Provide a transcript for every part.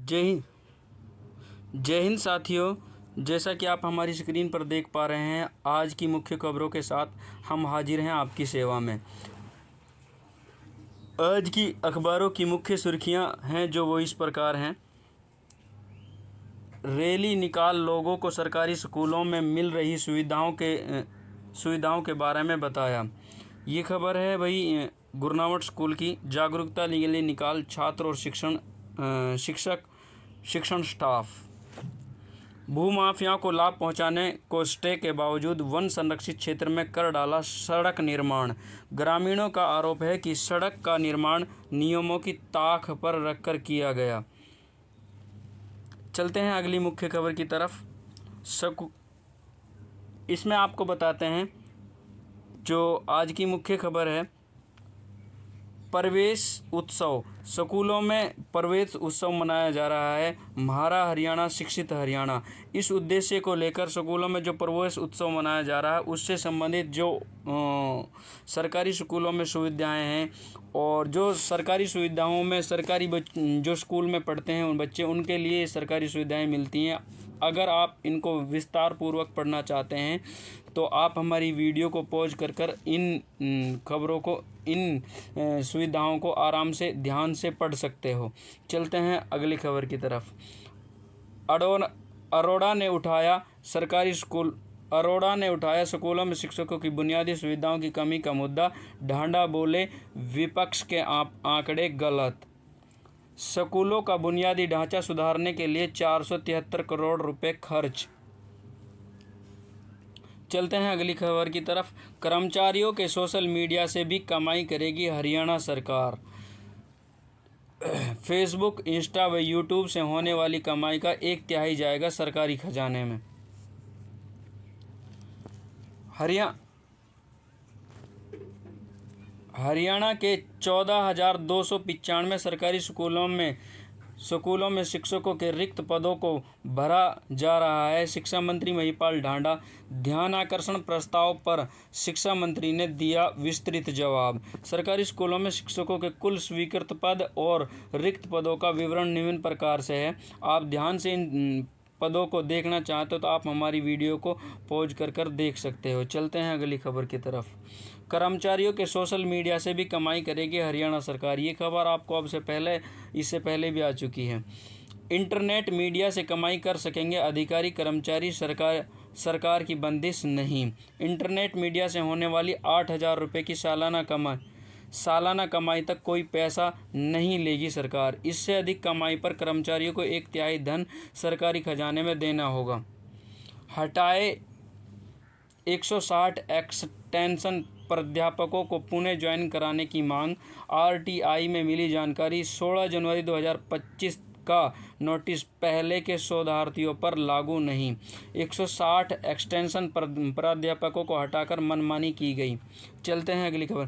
जय हिंद। जय हिंद साथियों, जैसा कि आप हमारी स्क्रीन पर देख पा रहे हैं, आज की मुख्य खबरों के साथ हम हाजिर हैं आपकी सेवा में। आज की अखबारों की मुख्य सुर्खियां हैं जो वो इस प्रकार हैं। रैली निकाल लोगों को सरकारी स्कूलों में मिल रही सुविधाओं के बारे में बताया। ये खबर है भाई गुरनावट स्कूल की। जागरूकता रैली निकाल छात्र और शिक्षण स्टाफ। भूमाफियाओं को लाभ पहुंचाने को स्टे के बावजूद वन संरक्षित क्षेत्र में कर डाला सड़क निर्माण। ग्रामीणों का आरोप है कि सड़क का निर्माण नियमों की ताक पर रखकर किया गया। चलते हैं अगली मुख्य खबर की तरफ। इसमें आपको बताते हैं जो आज की मुख्य खबर है, प्रवेश उत्सव। स्कूलों में प्रवेश उत्सव मनाया जा रहा है। म्हारा हरियाणा शिक्षित हरियाणा, इस उद्देश्य को लेकर स्कूलों में जो प्रवेश उत्सव मनाया जा रहा है उससे संबंधित जो सरकारी स्कूलों में सुविधाएं हैं और जो सरकारी सुविधाओं में जो स्कूल में पढ़ते हैं उन बच्चे, उनके लिए सरकारी सुविधाएं मिलती हैं। अगर आप इनको विस्तार पूर्वक पढ़ना चाहते हैं तो आप हमारी वीडियो को पॉज कर इन खबरों को, इन सुविधाओं को आराम से ध्यान से पढ़ सकते हो। चलते हैं अगली खबर की तरफ। अरोड़ा ने उठाया स्कूलों में शिक्षकों की बुनियादी सुविधाओं की कमी का मुद्दा। ढांडा बोले विपक्ष के आंकड़े गलत। स्कूलों का बुनियादी ढांचा सुधारने के लिए 473 करोड़ रुपए खर्च। चलते हैं अगली खबर की तरफ। कर्मचारियों के सोशल मीडिया से भी कमाई करेगी हरियाणा सरकार। फेसबुक, इंस्टा व यूट्यूब से होने वाली कमाई का 1/3 जाएगा सरकारी खजाने में। हरियाणा के 14,295 सरकारी स्कूलों में शिक्षकों के रिक्त पदों को भरा जा रहा है। शिक्षा मंत्री महिपाल ढांडा। ध्यानाकर्षण प्रस्ताव पर शिक्षा मंत्री ने दिया विस्तृत जवाब। सरकारी स्कूलों में शिक्षकों के कुल स्वीकृत पद और रिक्त पदों का विवरण निम्न प्रकार से है। आप ध्यान से इन पदों को देखना चाहते हो तो आप हमारी वीडियो को पॉज कर देख सकते हो। चलते हैं अगली खबर की तरफ। कर्मचारियों के सोशल मीडिया से भी कमाई करेगी हरियाणा सरकार। ये खबर आपको इससे पहले भी आ चुकी है। इंटरनेट मीडिया से कमाई कर सकेंगे अधिकारी कर्मचारी, सरकार की बंदिश नहीं। इंटरनेट मीडिया से होने वाली 8,000 रुपये की सालाना कमाई तक कोई पैसा नहीं लेगी सरकार। इससे अधिक कमाई पर कर्मचारियों को 1/3 धन सरकारी खजाने में देना होगा। हटाए 160 एक्सटेंशन प्राध्यापकों को पुणे ज्वाइन कराने की मांग। आरटीआई में मिली जानकारी। 16 जनवरी 2025 का नोटिस पहले के शोधार्थियों पर लागू नहीं। 160 एक्सटेंशन प्राध्यापकों को हटाकर मनमानी की गई। चलते हैं अगली खबर।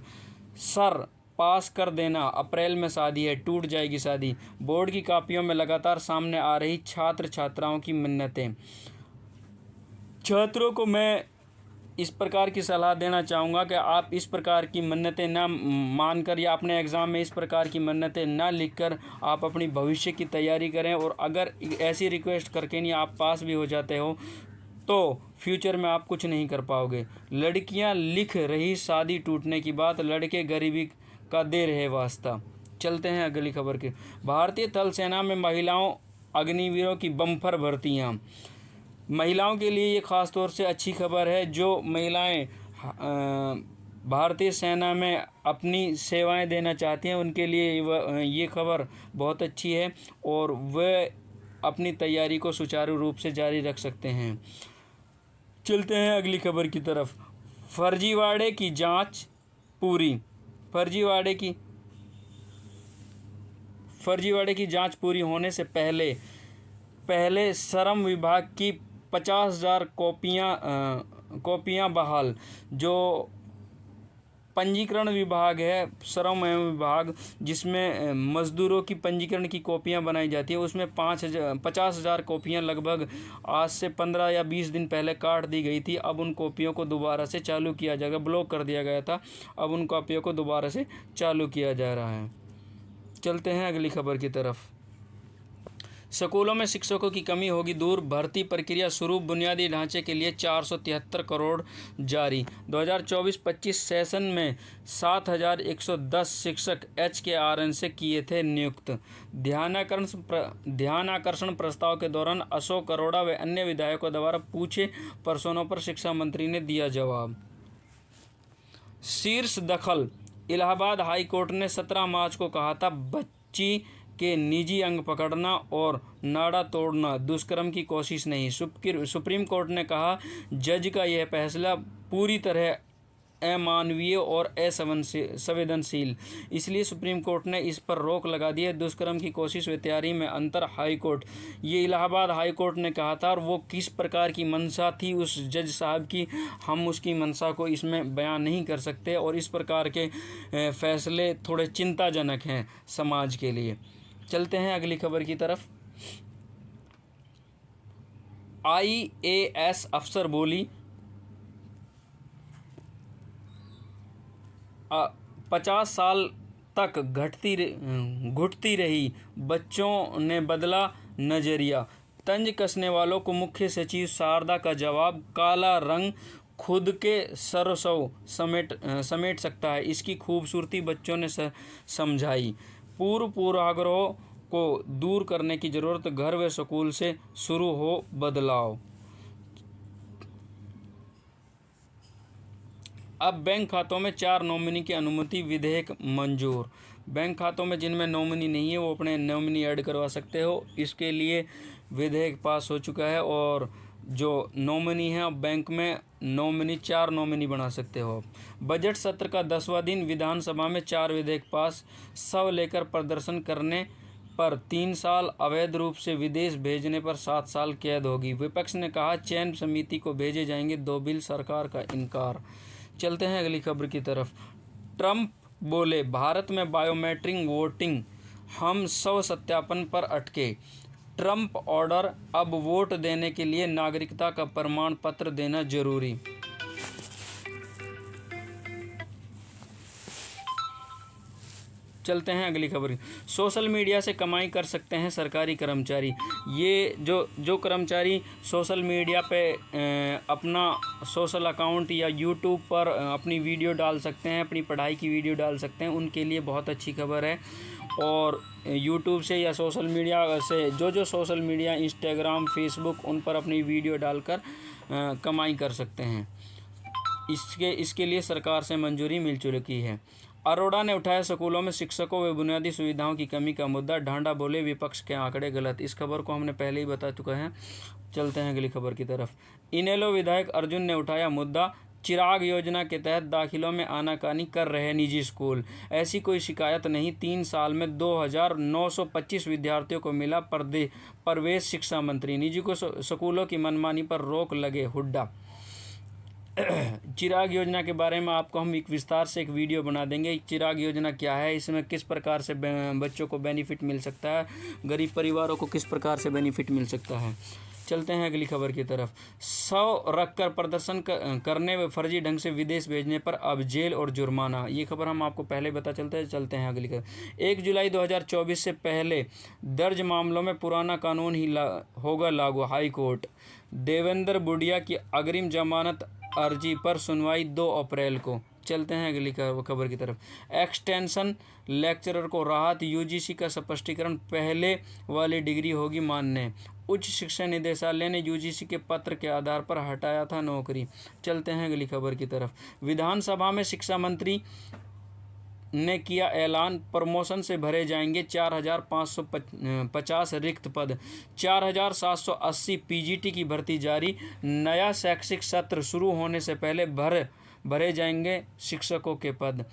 सर पास कर देना, अप्रैल में शादी है, टूट जाएगी शादी। बोर्ड की कॉपियों में लगातार सामने आ रही छात्र छात्राओं की मिन्नतें। छात्रों को मैं इस प्रकार की सलाह देना चाहूँगा कि आप इस प्रकार की मन्नतें ना मानकर या अपने एग्ज़ाम में इस प्रकार की मन्नतें ना लिखकर आप अपनी भविष्य की तैयारी करें। और अगर ऐसी रिक्वेस्ट करके नहीं आप पास भी हो जाते हो तो फ्यूचर में आप कुछ नहीं कर पाओगे। लड़कियां लिख रही शादी टूटने की बात, लड़के गरीबी का दे रहे वास्ता। चलते हैं अगली खबर की। भारतीय थल सेना में महिलाओं अग्निवीरों की बम्पर भर्तियां। महिलाओं के लिए ये ख़ास तौर से अच्छी खबर है। जो महिलाएं भारतीय सेना में अपनी सेवाएं देना चाहती हैं उनके लिए ये खबर बहुत अच्छी है और वे अपनी तैयारी को सुचारू रूप से जारी रख सकते हैं। चलते हैं अगली खबर की तरफ। फर्जीवाड़े की जांच पूरी। फर्जीवाड़े की जांच पूरी होने से पहले श्रम विभाग की 50,000 कॉपियां बहाल। जो पंजीकरण विभाग है, श्रम एवं विभाग, जिसमें मजदूरों की पंजीकरण की कॉपियां बनाई जाती है, उसमें 50,000 कॉपियां लगभग आज से 15 या 20 दिन पहले काट दी गई थी। अब उन कॉपियों को दोबारा से चालू किया जाएगा। ब्लॉक कर दिया गया था, अब उन कॉपियों को दोबारा से चालू किया जा रहा है। चलते हैं अगली खबर की तरफ। स्कूलों में शिक्षकों की कमी होगी दूर, भर्ती प्रक्रिया शुरू, बुनियादी ढांचे के लिए 473 करोड़ जारी। 2024-25 सेशन में 7,110 शिक्षक HKRN से किए थे नियुक्त। ध्यानाकर्षण प्रस्ताव के दौरान अशोक अरोड़ा व अन्य विधायकों द्वारा पूछे प्रश्नों पर शिक्षा मंत्री ने दिया जवाब। शीर्ष दखल, इलाहाबाद हाई कोर्ट ने 17 मार्च को कहा था बच्ची के निजी अंग पकड़ना और नाड़ा तोड़ना दुष्कर्म की कोशिश नहीं। सुप्रीम कोर्ट ने कहा जज का यह फैसला पूरी तरह अमानवीय और असंवेदनशील, इसलिए सुप्रीम कोर्ट ने इस पर रोक लगा दी है। दुष्कर्म की कोशिश व तैयारी में अंतर, हाई कोर्ट, ये इलाहाबाद हाई कोर्ट ने कहा था और वो किस प्रकार की मंशा थी उस जज साहब की, हम उसकी मंशा को इसमें बयान नहीं कर सकते और इस प्रकार के फैसले थोड़े चिंताजनक हैं समाज के लिए। चलते हैं अगली खबर की तरफ। IAS अफसर बोली 50 साल तक घुटती रही, बच्चों ने बदला नजरिया। तंज कसने वालों को मुख्य सचिव शारदा का जवाब, काला रंग खुद के सरसों समेट सकता है, इसकी खूबसूरती बच्चों ने समझाई। पूर्वाग्रहों को दूर करने की जरूरत, घर व स्कूल से शुरू हो बदलाव। अब बैंक खातों में 4 नॉमिनी की अनुमति, विधेयक मंजूर। बैंक खातों में जिनमें नॉमिनी नहीं है वो अपने नॉमिनी ऐड करवा सकते हो, इसके लिए विधेयक पास हो चुका है। और जो नॉमिनी है अब बैंक में नॉमिनी 4 नॉमिनी बना सकते हो। बजट सत्र का 10वां दिन, विधानसभा में 4 विधेयक पास। शव लेकर प्रदर्शन करने पर 3 साल, अवैध रूप से विदेश भेजने पर 7 साल कैद होगी। विपक्ष ने कहा चयन समिति को भेजे जाएंगे 2 बिल, सरकार का इनकार। चलते हैं अगली खबर की तरफ। ट्रंप बोले भारत में बायोमेट्रिक वोटिंग, हम स्व सत्यापन पर अटके। ट्रंप ऑर्डर, अब वोट देने के लिए नागरिकता का प्रमाण पत्र देना जरूरी। चलते हैं अगली खबर। सोशल मीडिया से कमाई कर सकते हैं सरकारी कर्मचारी। ये जो कर्मचारी सोशल मीडिया पे अपना सोशल अकाउंट या यूट्यूब पर अपनी वीडियो डाल सकते हैं, अपनी पढ़ाई की वीडियो डाल सकते हैं, उनके लिए बहुत अच्छी खबर है। और यूट्यूब से या सोशल मीडिया से जो सोशल मीडिया, इंस्टाग्राम, फेसबुक, उन पर अपनी वीडियो डालकर कमाई कर सकते हैं। इसके लिए सरकार से मंजूरी मिल चुकी है। अरोड़ा ने उठाया स्कूलों में शिक्षकों व बुनियादी सुविधाओं की कमी का मुद्दा। ढांडा बोले विपक्ष के आंकड़े गलत। इस खबर को हमने पहले ही बता चुका है। चलते हैं अगली खबर की तरफ। इनेलो विधायक अर्जुन ने उठाया मुद्दा, चिराग योजना के तहत दाखिलों में आनाकानी कर रहे निजी स्कूल, ऐसी कोई शिकायत नहीं। 3 साल में 2,925 विद्यार्थियों को मिला प्रवेश। शिक्षा मंत्री, निजी स्कूलों की मनमानी पर रोक लगे हुड्डा। चिराग योजना के बारे में आपको हम एक विस्तार से एक वीडियो बना देंगे। चिराग योजना क्या है, इसमें किस प्रकार से बच्चों को बेनिफिट मिल सकता है, गरीब परिवारों को किस प्रकार से बेनिफिट मिल सकता है। चलते हैं अगली खबर की तरफ। 100 रखकर प्रदर्शन करने व फर्जी ढंग से विदेश भेजने पर अब जेल और जुर्माना। ये खबर हम आपको पहले बता चलते हैं अगली खबर। 1 जुलाई 2024 से पहले दर्ज मामलों में पुराना कानून ही होगा लागू। हाई कोर्ट, देवेंद्र बुडिया की अग्रिम जमानत अर्जी पर सुनवाई 2 अप्रैल को। चलते हैं अगली खबर की तरफ। एक्सटेंशन लेक्चरर को राहत, यूजीसी का स्पष्टीकरण, पहले वाली डिग्री होगी मान्य। उच्च शिक्षा निदेशालय ने यूजीसी के पत्र के आधार पर हटाया था नौकरी। चलते हैं अगली खबर की तरफ। विधानसभा में शिक्षा मंत्री ने किया ऐलान, प्रमोशन से भरे जाएंगे 4,550 रिक्त पद। 4,780 पीजीटी की भर्ती जारी। नया शैक्षिक सत्र शुरू होने से पहले भरे जाएंगे शिक्षकों के पद।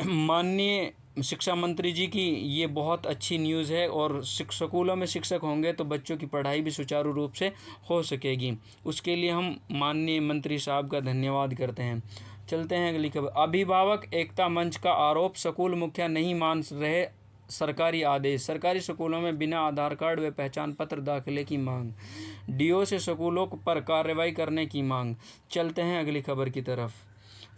माननीय शिक्षा मंत्री जी की ये बहुत अच्छी न्यूज़ है और स्कूलों में शिक्षक होंगे तो बच्चों की पढ़ाई भी सुचारू रूप से हो सकेगी। उसके लिए हम माननीय मंत्री साहब का धन्यवाद करते हैं। चलते हैं अगली खबर। अभिभावक एकता मंच का आरोप, स्कूल मुखिया नहीं मान रहे सरकारी आदेश। सरकारी स्कूलों में बिना आधार कार्ड व पहचान पत्र दाखिले की मांग। डीओ से स्कूलों पर कार्रवाई करने की मांग। चलते हैं अगली खबर की तरफ।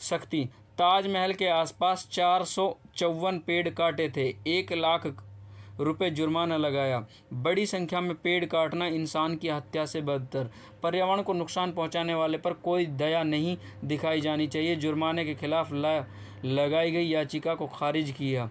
सख्ती, ताजमहल के आसपास 454 पेड़ काटे थे, 1 लाख रुपये जुर्माना लगाया। बड़ी संख्या में पेड़ काटना इंसान की हत्या से बदतर। पर्यावरण को नुकसान पहुंचाने वाले पर कोई दया नहीं दिखाई जानी चाहिए। जुर्माने के खिलाफ लगाई गई याचिका को खारिज किया।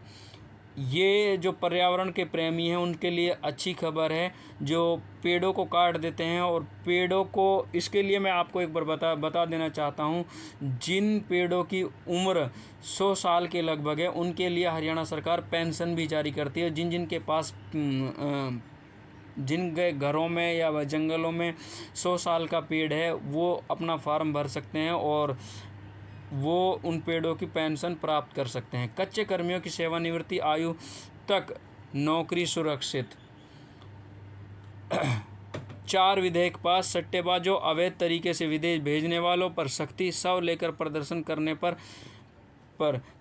ये जो पर्यावरण के प्रेमी हैं उनके लिए अच्छी खबर है, जो पेड़ों को काट देते हैं। और पेड़ों को, इसके लिए मैं आपको एक बार बता देना चाहता हूँ, जिन पेड़ों की उम्र 100 साल के लगभग है उनके लिए हरियाणा सरकार पेंशन भी जारी करती है। जिन के पास जिन घरों में या जंगलों में 100 साल का पेड़ है वो अपना फॉर्म भर सकते हैं और वो उन पेड़ों की पेंशन प्राप्त कर सकते हैं। कच्चे कर्मियों की सेवानिवृत्ति आयु तक नौकरी सुरक्षित। 4 विधेयक पास। सट्टेबाजों, अवैध तरीके से विदेश भेजने वालों पर सख्ती। शव लेकर प्रदर्शन करने पर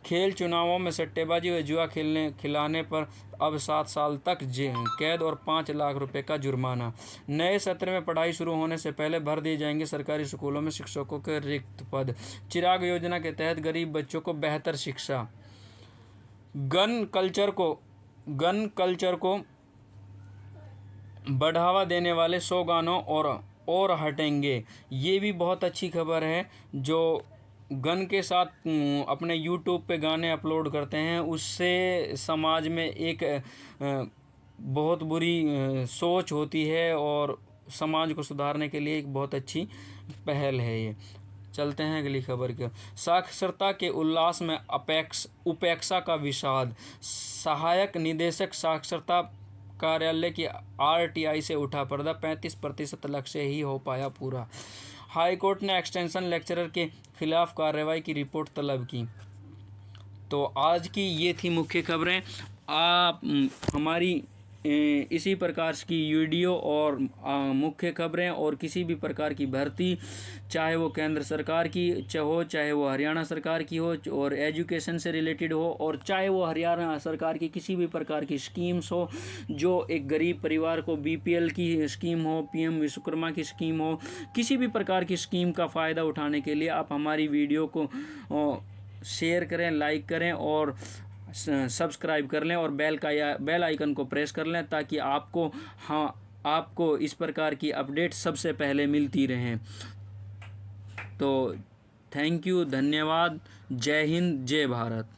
खेल चुनावों में सट्टेबाजी व जुआ खिलाने पर अब 7 साल तक कैद और 5 लाख रुपए का जुर्माना। नए सत्र में पढ़ाई शुरू होने से पहले भर दिए जाएंगे सरकारी स्कूलों में शिक्षकों के रिक्त पद। चिराग योजना के तहत गरीब बच्चों को बेहतर शिक्षा। गन कल्चर को बढ़ावा देने वाले 100 गानों और हटेंगे। ये भी बहुत अच्छी खबर है। जो गन के साथ अपने यूट्यूब पे गाने अपलोड करते हैं उससे समाज में एक बहुत बुरी सोच होती है और समाज को सुधारने के लिए एक बहुत अच्छी पहल है ये। चलते हैं अगली खबर की। साक्षरता के उल्लास में उपेक्षा का विषाद। सहायक निदेशक साक्षरता कार्यालय की RTI से उठा पर्दा। 35% लक्ष्य ही हो पाया पूरा। हाईकोर्ट ने एक्सटेंशन लेक्चरर के खिलाफ कार्रवाई की रिपोर्ट तलब की। तो आज की ये थी मुख्य खबरें। आप हमारी इसी प्रकार की वीडियो और मुख्य खबरें और किसी भी प्रकार की भर्ती, चाहे वो केंद्र सरकार की हो, चाहे वो हरियाणा सरकार की हो और एजुकेशन से रिलेटेड हो, और चाहे वो हरियाणा सरकार की किसी भी प्रकार की स्कीम्स हो, जो एक गरीब परिवार को BPL की स्कीम हो, PM विश्वकर्मा की स्कीम हो, किसी भी प्रकार की स्कीम का फ़ायदा उठाने के लिए आप हमारी वीडियो को शेयर करें, लाइक करें और सब्सक्राइब कर लें और बेल आइकन को प्रेस कर लें ताकि आपको इस प्रकार की अपडेट सबसे पहले मिलती रहें। तो थैंक यू, धन्यवाद, जय हिंद, जय भारत।